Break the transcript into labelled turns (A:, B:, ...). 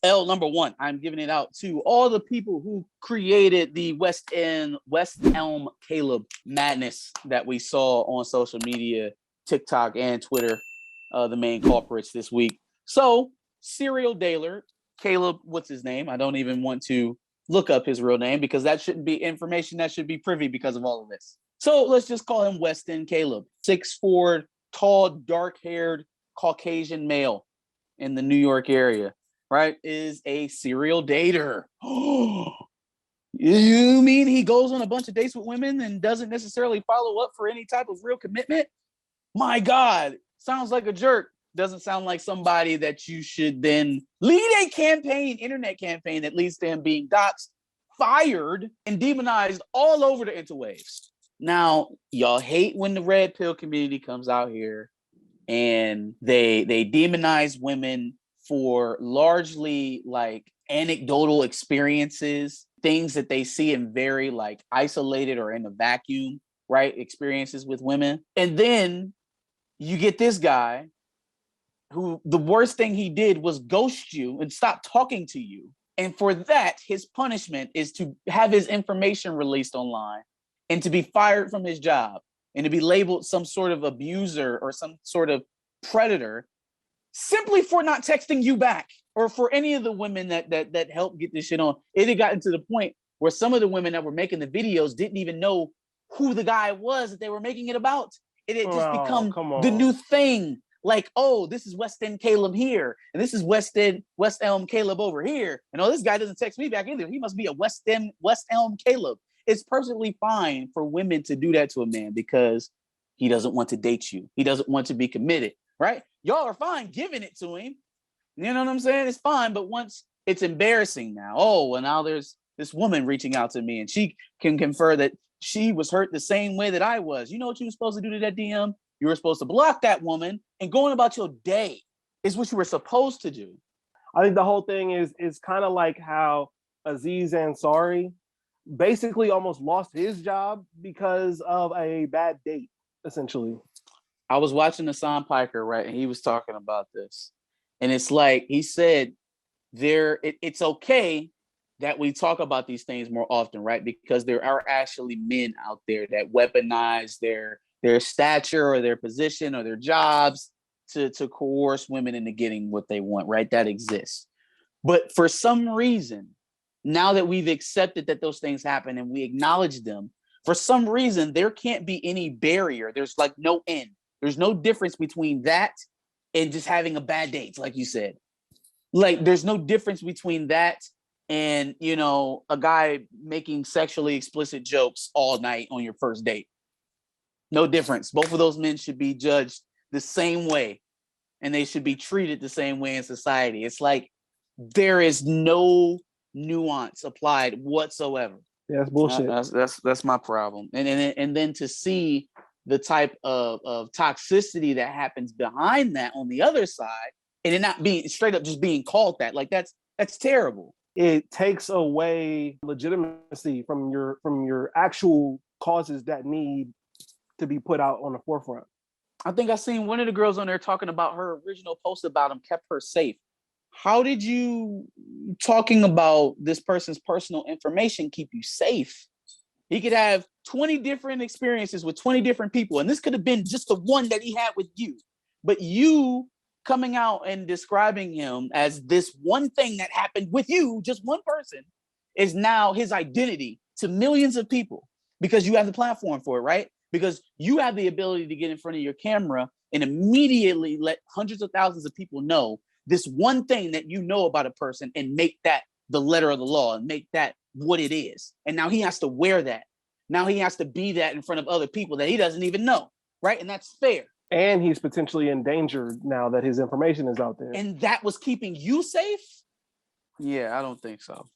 A: L number one, I'm giving it out to all the people who created the West Elm Caleb madness that we saw on social media, TikTok and Twitter, the main culprits this week. So, serial dealer, Caleb, what's his name? I don't even want to look up his real name because that shouldn't be information that should be privy because of all of this. So let's just call him West End Caleb, 6'4", tall, dark-haired Caucasian male in the New York area, right, is a serial dater. You mean he goes on a bunch of dates with women and doesn't necessarily follow up for any type of real commitment? My God, sounds like a jerk. Doesn't sound like somebody that you should then lead a campaign, internet campaign that leads to him being doxxed, fired, and demonized all over the interwaves. Now, y'all hate when the red pill community comes out here and they demonize women for largely like anecdotal experiences, things that they see in very like isolated or in a vacuum, right? Experiences with women. And then you get this guy who the worst thing he did was ghost you and stop talking to you. And for that, his punishment is to have his information released online and to be fired from his job and to be labeled some sort of abuser or some sort of predator simply for not texting you back, or for any of the women that helped get this shit on. It had gotten to the point where some of the women that were making the videos didn't even know who the guy was that they were making it about. It had just become the new thing. Like, oh, this is West End Caleb here, and this is West Elm Caleb over here. And oh, this guy doesn't text me back either. He must be a West Elm Caleb. It's perfectly fine for women to do that to a man because he doesn't want to date you. He doesn't want to be committed, right? Y'all are fine giving it to him. You know what I'm saying? It's fine, but once it's embarrassing now. Oh, well, now there's this woman reaching out to me, and she can confer that she was hurt the same way that I was. You know what you were supposed to do to that DM? You were supposed to block that woman and going about your day is what you were supposed to do.
B: I think the whole thing is kind of like how Aziz Ansari basically almost lost his job because of a bad date, essentially.
A: I was watching Hassan Piker, right, and he was talking about this. And it's like, he said, it's okay that we talk about these things more often, right? Because there are actually men out there that weaponize their stature or their position or their jobs to coerce women into getting what they want, right? That exists. But for some reason, now that we've accepted that those things happen and we acknowledge them, for some reason, there can't be any barrier. There's like no end. There's no difference between that and just having a bad date, like you said. Like, there's no difference between that and, you know, a guy making sexually explicit jokes all night on your first date. No difference. Both of those men should be judged the same way, and they should be treated the same way in society. It's like there is no nuance applied whatsoever.
B: Yeah, that's bullshit.
A: That's my problem. And then to see the type of toxicity that happens behind that on the other side, and it not being straight up just being called that, like that's terrible.
B: It takes away legitimacy from your actual causes that need to be put out on the forefront.
A: I think I seen one of the girls on there talking about her original post about him kept her safe. How did you talking about this person's personal information keep you safe? He could have 20 different experiences with 20 different people, and this could have been just the one that he had with you. But you coming out and describing him as this one thing that happened with you, just one person, is now his identity to millions of people because you have the platform for it, right? Because you have the ability to get in front of your camera and immediately let hundreds of thousands of people know this one thing that you know about a person and make that the letter of the law and make that what it is. And now he has to wear that. Now he has to be that in front of other people that he doesn't even know, right? And that's fair.
B: And he's potentially endangered now that his information is out there.
A: And that was keeping you safe? Yeah, I don't think so.